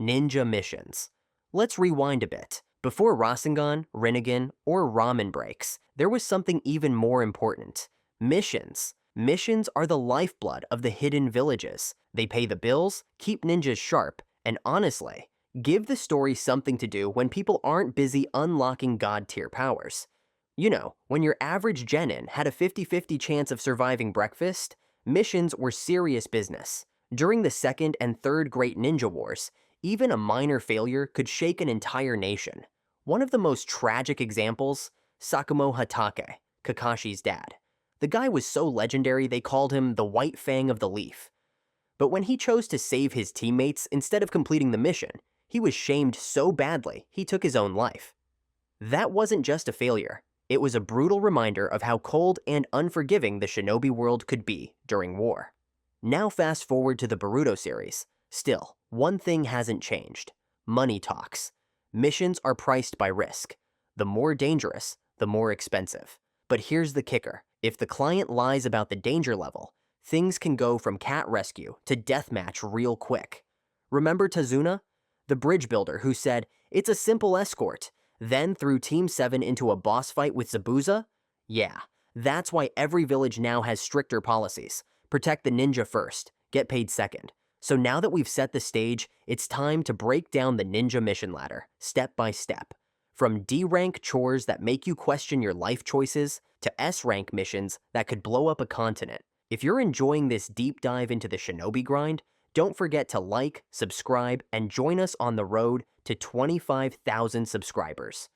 Ninja missions. Let's rewind a bit. Before Rasengan, Rinnegan, or ramen breaks, there was something even more important. Missions. Missions are the lifeblood of the hidden villages. They pay the bills, keep ninjas sharp, and honestly, give the story something to do when people aren't busy unlocking god-tier powers. You know, when your average Genin had a 50-50 chance of surviving breakfast, missions were serious business. During the Second and Third Great Ninja Wars, even a minor failure could shake an entire nation. One of the most tragic examples, Sakumo Hatake, Kakashi's dad. The guy was so legendary they called him the White Fang of the Leaf. But when he chose to save his teammates instead of completing the mission, he was shamed so badly he took his own life. That wasn't just a failure. It was a brutal reminder of how cold and unforgiving the shinobi world could be during war. Now fast forward to the Boruto series. Still, one thing hasn't changed. Money talks. Missions are priced by risk. The more dangerous, the more expensive. But here's the kicker. If the client lies about the danger level, things can go from cat rescue to deathmatch real quick. Remember Tazuna? The bridge builder who said, "It's a simple escort," then threw Team 7 into a boss fight with Zabuza? Yeah, that's why every village now has stricter policies. Protect the ninja first, get paid second. So now that we've set the stage, it's time to break down the ninja mission ladder, step by step. From D-rank chores that make you question your life choices, to S-rank missions that could blow up a continent. If you're enjoying this deep dive into the shinobi grind, don't forget to like, subscribe, and join us on the road to 25,000 subscribers.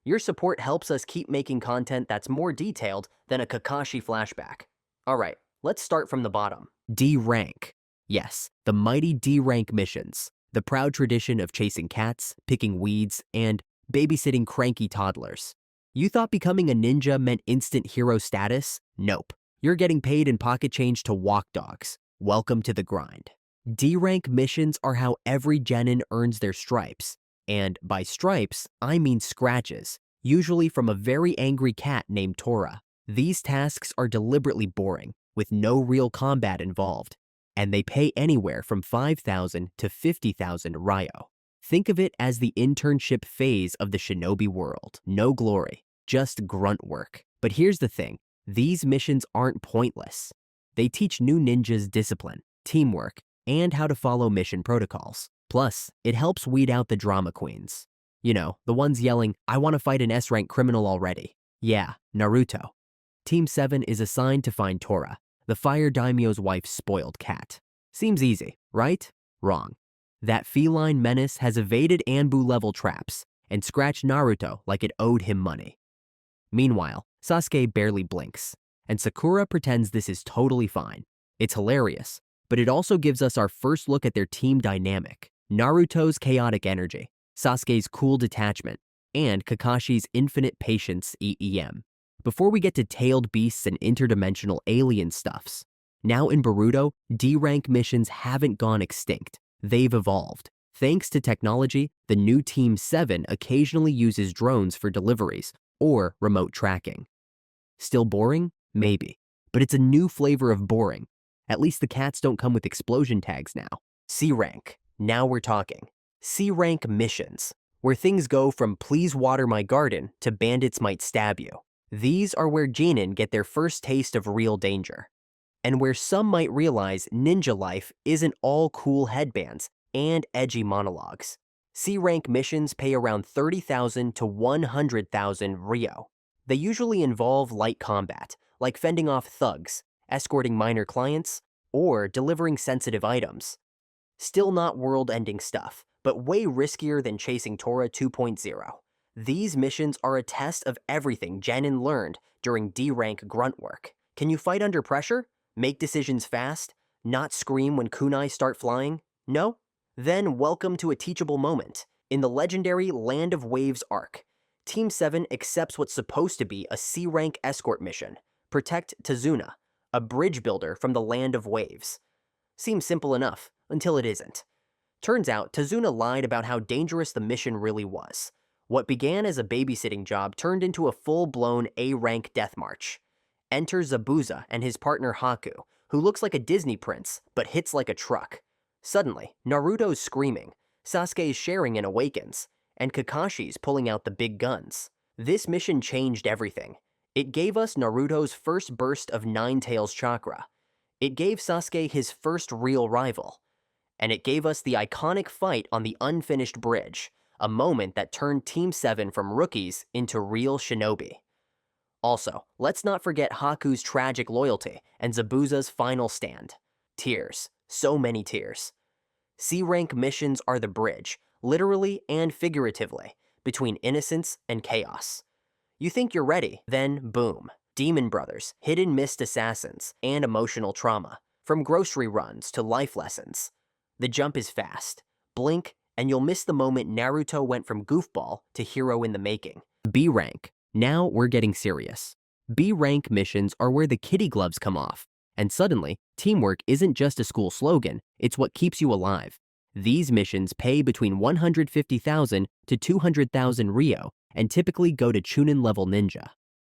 Your support helps us keep making content that's more detailed than a Kakashi flashback. Alright, let's start from the bottom. D-rank. Yes, the mighty D-rank missions. The proud tradition of chasing cats, picking weeds, and babysitting cranky toddlers. You thought becoming a ninja meant instant hero status? Nope. You're getting paid in pocket change to walk dogs. Welcome to the grind. D-rank missions are how every genin earns their stripes. And by stripes, I mean scratches, usually from a very angry cat named Tora. These tasks are deliberately boring, with no real combat involved. And they pay anywhere from 5,000 to 50,000 ryo. Think of it as the internship phase of the shinobi world. No glory, just grunt work. But here's the thing, these missions aren't pointless. They teach new ninjas discipline, teamwork, and how to follow mission protocols. Plus, it helps weed out the drama queens. You know, the ones yelling, "I want to fight an S-rank criminal already." Yeah, Naruto. Team 7 is assigned to find Tora, the fire daimyo's wife's spoiled cat. Seems easy, right? Wrong. That feline menace has evaded Anbu-level traps and scratched Naruto like it owed him money. Meanwhile, Sasuke barely blinks, and Sakura pretends this is totally fine. It's hilarious, but it also gives us our first look at their team dynamic. Naruto's chaotic energy, Sasuke's cool detachment, and Kakashi's infinite patience EEM. Before we get to tailed beasts and interdimensional alien stuffs, now in Boruto, D-rank missions haven't gone extinct. They've evolved. Thanks to technology, the new Team 7 occasionally uses drones for deliveries or remote tracking. Still boring? Maybe. But it's a new flavor of boring. At least the cats don't come with explosion tags now. C-rank. Now we're talking. C-rank missions, where things go from "please water my garden" to "bandits might stab you." These are where genin get their first taste of real danger. And where some might realize ninja life isn't all cool headbands and edgy monologues. C-rank missions pay around 30,000 to 100,000 ryo. They usually involve light combat, like fending off thugs, escorting minor clients, or delivering sensitive items. Still not world-ending stuff, but way riskier than chasing Tora 2.0. These missions are a test of everything genin learned during D-rank grunt work. Can you fight under pressure? Make decisions fast? Not scream when kunai start flying? No? Then welcome to a teachable moment. In the legendary Land of Waves arc, Team 7 accepts what's supposed to be a C-rank escort mission. Protect Tazuna, a bridge builder from the Land of Waves. Seems simple enough, until it isn't. Turns out, Tazuna lied about how dangerous the mission really was. What began as a babysitting job turned into a full-blown A-rank death march. Enter Zabuza and his partner Haku, who looks like a Disney prince, but hits like a truck. Suddenly, Naruto's screaming. Sasuke's Sharingan awakens, and Kakashi's pulling out the big guns. This mission changed everything. It gave us Naruto's first burst of Nine Tails chakra. It gave Sasuke his first real rival. And it gave us the iconic fight on the unfinished bridge, a moment that turned Team 7 from rookies into real shinobi. Also, let's not forget Haku's tragic loyalty and Zabuza's final stand. Tears. So many tears. C-rank missions are the bridge, literally and figuratively, between innocence and chaos. You think you're ready, then boom. Demon Brothers, hidden mist assassins, and emotional trauma. From grocery runs to life lessons. The jump is fast. Blink, and you'll miss the moment Naruto went from goofball to hero in the making. B-rank. Now we're getting serious. B-rank missions are where the kitty gloves come off. And suddenly, teamwork isn't just a school slogan, it's what keeps you alive. These missions pay between 150,000 to 200,000 Ryo and typically go to Chunin-level ninja.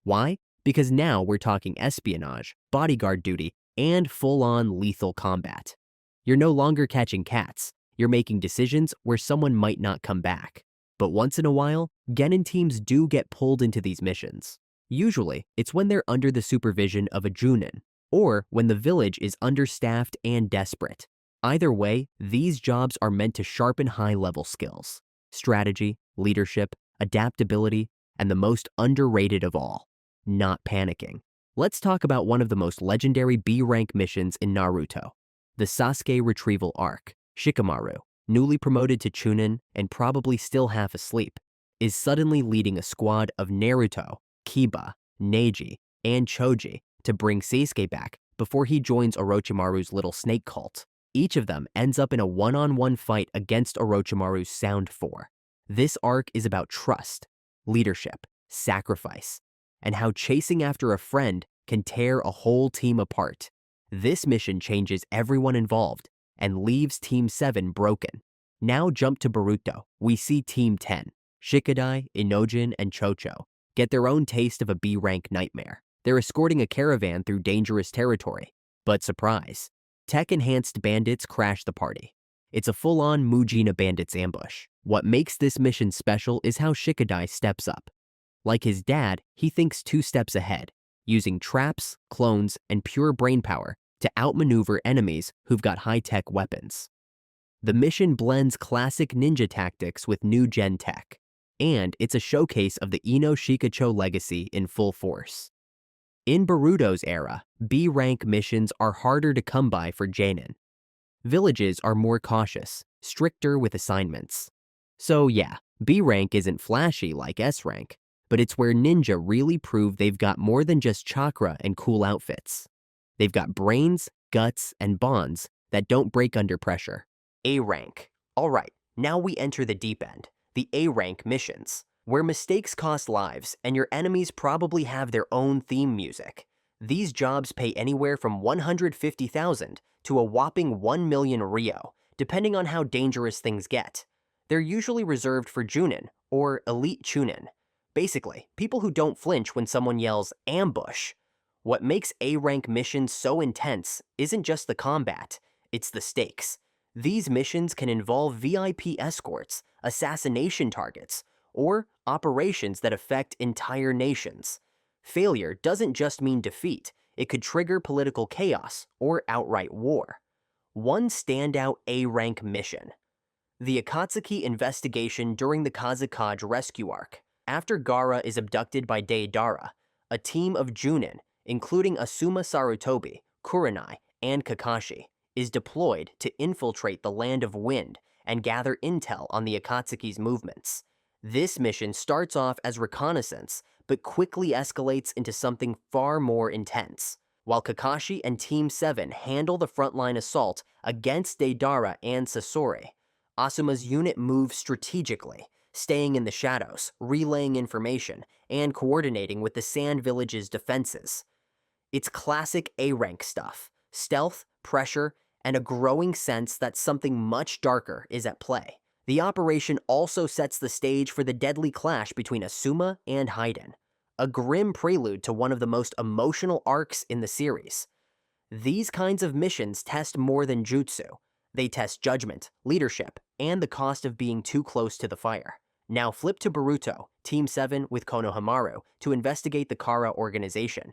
Why? Because now we're talking espionage, bodyguard duty, and full-on lethal combat. You're no longer catching cats, you're making decisions where someone might not come back. But once in a while, Genin teams do get pulled into these missions. Usually, it's when they're under the supervision of a Junin, or when the village is understaffed and desperate. Either way, these jobs are meant to sharpen high-level skills: strategy, leadership, adaptability, and the most underrated of all, not panicking. Let's talk about one of the most legendary B-rank missions in Naruto, the Sasuke retrieval arc. Shikamaru, newly promoted to Chunin and probably still half asleep, is suddenly leading a squad of Naruto, Kiba, Neji, and Choji to bring Sasuke back before he joins Orochimaru's little snake cult. Each of them ends up in a one-on-one fight against Orochimaru's Sound 4. This arc is about trust, leadership, sacrifice, and how chasing after a friend can tear a whole team apart. This mission changes everyone involved and leaves Team 7 broken. Now jump to Boruto. We see Team 10, Shikadai, Inojin, and Chocho, get their own taste of a B-rank nightmare. They're escorting a caravan through dangerous territory. But surprise, tech-enhanced bandits crash the party. It's a full-on Mujina bandits ambush. What makes this mission special is how Shikadai steps up. Like his dad, he thinks 2 steps ahead, using traps, clones, and pure brainpower to outmaneuver enemies who've got high-tech weapons. The mission blends classic ninja tactics with new-gen tech, and it's a showcase of the Ino Shikacho legacy in full force. In Boruto's era, B-rank missions are harder to come by for Genin. Villages are more cautious, stricter with assignments. So yeah, B-rank isn't flashy like S-rank, but it's where ninja really prove they've got more than just chakra and cool outfits. They've got brains, guts, and bonds that don't break under pressure. A-rank. Alright, now we enter the deep end, the A-rank missions, where mistakes cost lives and your enemies probably have their own theme music. These jobs pay anywhere from 150,000 to a whopping 1 million Ryo, depending on how dangerous things get. They're usually reserved for Junin, or elite Chunin. Basically, people who don't flinch when someone yells, "ambush." What makes A-rank missions so intense isn't just the combat, it's the stakes. These missions can involve VIP escorts, assassination targets, or operations that affect entire nations. Failure doesn't just mean defeat, it could trigger political chaos or outright war. One standout A-rank mission: the Akatsuki investigation during the Kazekage rescue arc. After Gaara is abducted by Deidara, a team of Junin, including Asuma Sarutobi, Kurenai, and Kakashi, is deployed to infiltrate the Land of Wind and gather intel on the Akatsuki's movements. This mission starts off as reconnaissance, but quickly escalates into something far more intense. While Kakashi and Team 7 handle the frontline assault against Deidara and Sasori, Asuma's unit moves strategically, staying in the shadows, relaying information, and coordinating with the Sand Village's defenses. It's classic A-rank stuff: stealth, pressure, and a growing sense that something much darker is at play. The operation also sets the stage for the deadly clash between Asuma and Haiden, a grim prelude to one of the most emotional arcs in the series. These kinds of missions test more than jutsu. They test judgment, leadership, and the cost of being too close to the fire. Now flip to Boruto, Team 7 with Konohamaru to investigate the Kara organization.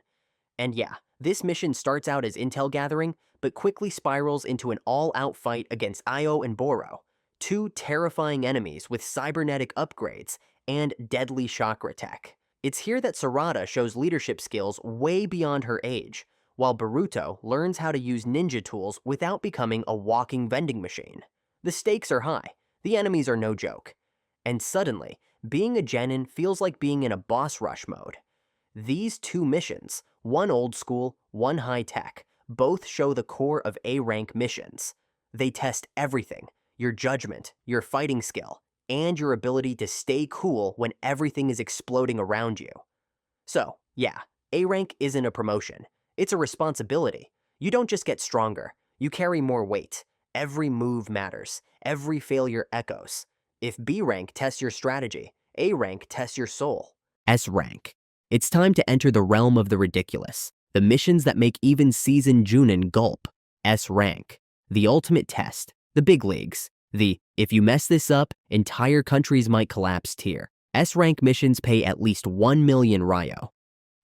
And yeah, this mission starts out as intel gathering, but quickly spirals into an all-out fight against Io and Boro, two terrifying enemies with cybernetic upgrades and deadly chakra tech. It's here that Sarada shows leadership skills way beyond her age, while Boruto learns how to use ninja tools without becoming a walking vending machine. The stakes are high, the enemies are no joke. And suddenly, being a Genin feels like being in a boss rush mode. These two missions, one old school, one high tech, both show the core of A-rank missions. They test everything, your judgment, your fighting skill, and your ability to stay cool when everything is exploding around you. So, yeah, A-rank isn't a promotion. It's a responsibility. You don't just get stronger, you carry more weight. Every move matters, every failure echoes. If B-rank tests your strategy, A-rank tests your soul. S-rank. It's time to enter the realm of the ridiculous, the missions that make even seasoned Junin gulp. S-rank. The ultimate test, the big leagues. The, if you mess this up, entire countries might collapse tier. S-rank missions pay at least 1 million Ryo.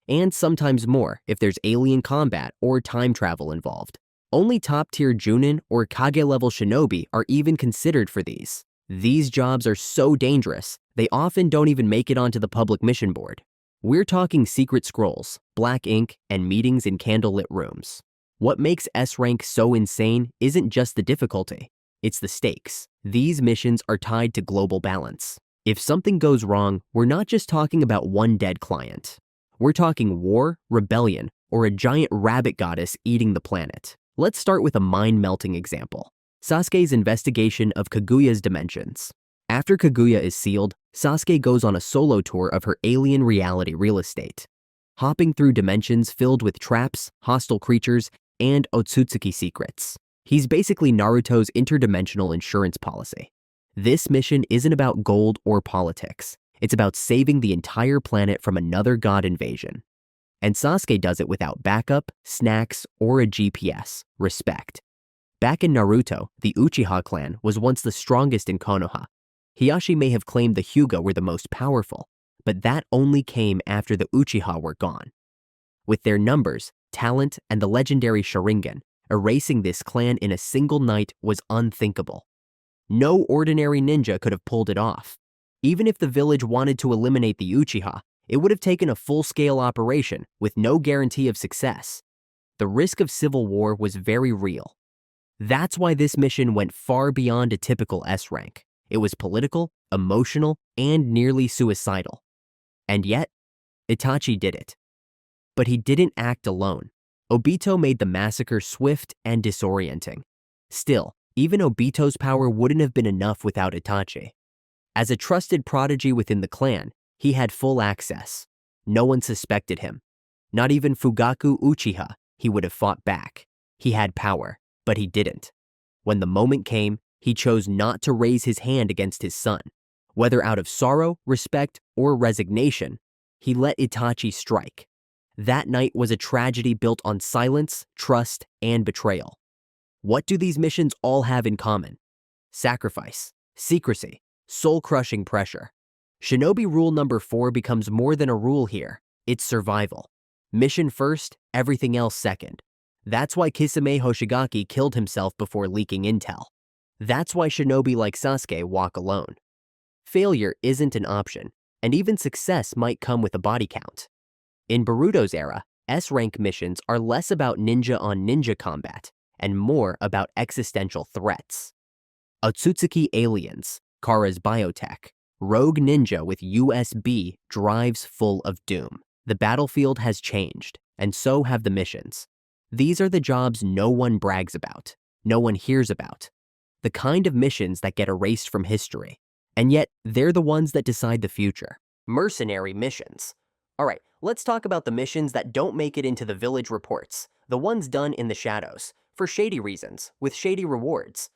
And sometimes more if there's alien combat or time travel involved. Only top-tier Junin or Kage-level shinobi are even considered for these. These jobs are so dangerous, they often don't even make it onto the public mission board. We're talking secret scrolls, black ink, and meetings in candlelit rooms. What makes S-rank so insane isn't just the difficulty, it's the stakes. These missions are tied to global balance. If something goes wrong, we're not just talking about one dead client. We're talking war, rebellion, or a giant rabbit goddess eating the planet. Let's start with a mind-melting example. Sasuke's investigation of Kaguya's dimensions. After Kaguya is sealed, Sasuke goes on a solo tour of her alien reality real estate, hopping through dimensions filled with traps, hostile creatures, and Otsutsuki secrets. He's basically Naruto's interdimensional insurance policy. This mission isn't about gold or politics. It's about saving the entire planet from another god invasion. And Sasuke does it without backup, snacks, or a GPS. Respect. Back in Naruto, the Uchiha clan was once the strongest in Konoha. Hiyashi may have claimed the Hyuga were the most powerful, but that only came after the Uchiha were gone. With their numbers, talent, and the legendary Sharingan, erasing this clan in a single night was unthinkable. No ordinary ninja could have pulled it off. Even if the village wanted to eliminate the Uchiha, it would have taken a full-scale operation with no guarantee of success. The risk of civil war was very real. That's why this mission went far beyond a typical S-rank. It was political, emotional, and nearly suicidal. And yet, Itachi did it. But he didn't act alone. Obito made the massacre swift and disorienting. Still, even Obito's power wouldn't have been enough without Itachi. As a trusted prodigy within the clan, he had full access. No one suspected him. Not even Fugaku Uchiha, he would have fought back. He had power, but he didn't. When the moment came, he chose not to raise his hand against his son. Whether out of sorrow, respect, or resignation, he let Itachi strike. That night was a tragedy built on silence, trust, and betrayal. What do these missions all have in common? Sacrifice, secrecy, soul-crushing pressure. Shinobi rule number 4 becomes more than a rule here. It's survival. Mission first, everything else second. That's why Kisame Hoshigaki killed himself before leaking intel. That's why shinobi like Sasuke walk alone. Failure isn't an option, and even success might come with a body count. In Boruto's era, S-rank missions are less about ninja-on-ninja combat and more about existential threats. Otsutsuki aliens, Kara's biotech, rogue ninja with USB drives full of doom. The battlefield has changed, and so have the missions. These are the jobs no one brags about, no one hears about. The kind of missions that get erased from history. And yet, they're the ones that decide the future. Mercenary missions. Alright, let's talk about the missions that don't make it into the village reports, the ones done in the shadows, for shady reasons, with shady rewards.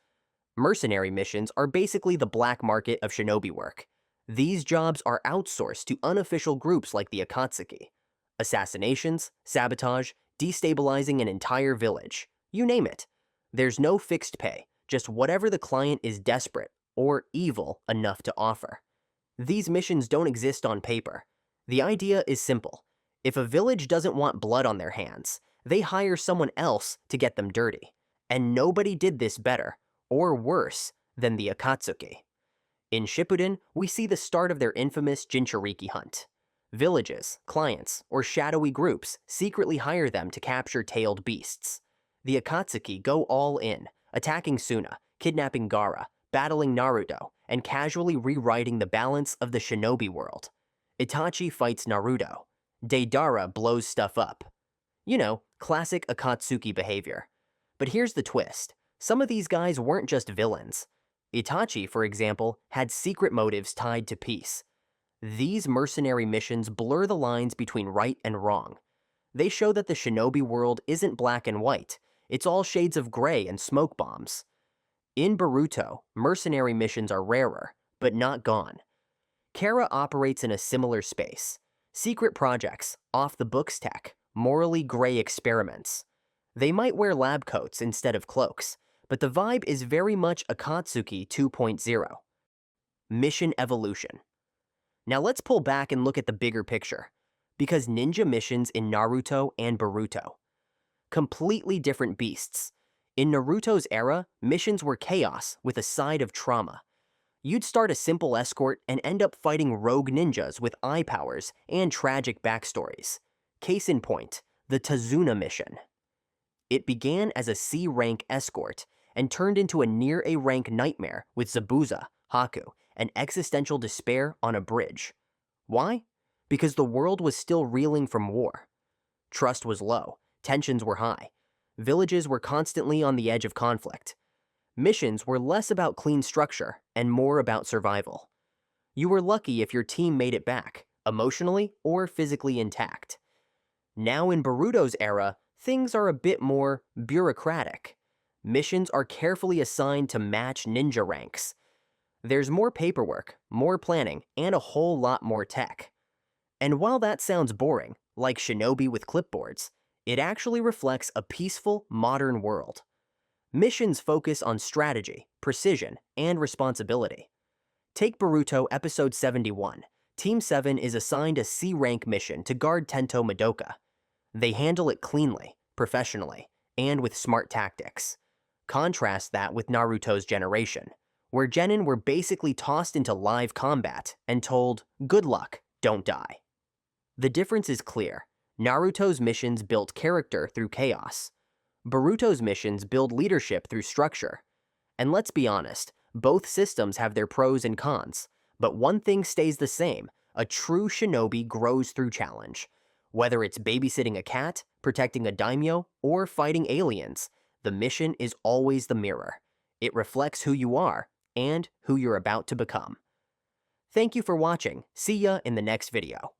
Mercenary missions are basically the black market of shinobi work. These jobs are outsourced to unofficial groups like the Akatsuki. Assassinations, sabotage, destabilizing an entire village. You name it. There's no fixed pay, just whatever the client is desperate or evil enough to offer. These missions don't exist on paper. The idea is simple. If a village doesn't want blood on their hands, they hire someone else to get them dirty. And nobody did this better, or worse, than the Akatsuki. In Shippuden, we see the start of their infamous Jinchuriki hunt. Villages, clients, or shadowy groups secretly hire them to capture tailed beasts. The Akatsuki go all in, attacking Suna, kidnapping Gaara, battling Naruto, and casually rewriting the balance of the shinobi world. Itachi fights Naruto. Deidara blows stuff up. You know, classic Akatsuki behavior. But here's the twist. Some of these guys weren't just villains. Itachi, for example, had secret motives tied to peace. These mercenary missions blur the lines between right and wrong. They show that the shinobi world isn't black and white. It's all shades of gray and smoke bombs. In Boruto, mercenary missions are rarer, but not gone. Kara operates in a similar space. Secret projects, off-the-books tech, morally gray experiments. They might wear lab coats instead of cloaks, but the vibe is very much Akatsuki 2.0. Mission evolution. Now let's pull back and look at the bigger picture, because ninja missions in Naruto and Boruto. Completely different beasts. In Naruto's era, missions were chaos with a side of trauma. You'd start a simple escort and end up fighting rogue ninjas with eye powers and tragic backstories. Case in point, the Tazuna mission. It began as a C-rank escort and turned into a near A-rank nightmare with Zabuza, Haku, and existential despair on a bridge. Why? Because the world was still reeling from war. Trust was low, tensions were high. Villages were constantly on the edge of conflict. Missions were less about clean structure and more about survival. You were lucky if your team made it back, emotionally or physically intact. Now in Boruto's era, things are a bit more bureaucratic. Missions are carefully assigned to match ninja ranks. There's more paperwork, more planning, and a whole lot more tech. And while that sounds boring, like shinobi with clipboards, it actually reflects a peaceful, modern world. Missions focus on strategy, precision, and responsibility. Take Boruto Episode 71. Team 7 is assigned a C-rank mission to guard Tento Madoka. They handle it cleanly, professionally, and with smart tactics. Contrast that with Naruto's generation, where Genin were basically tossed into live combat and told, "Good luck, don't die." The difference is clear. Naruto's missions built character through chaos. Boruto's missions build leadership through structure. And let's be honest, both systems have their pros and cons, but one thing stays the same: a true shinobi grows through challenge. Whether it's babysitting a cat, protecting a daimyo, or fighting aliens, the mission is always the mirror. It reflects who you are and who you're about to become. Thank you for watching. See ya in the next video.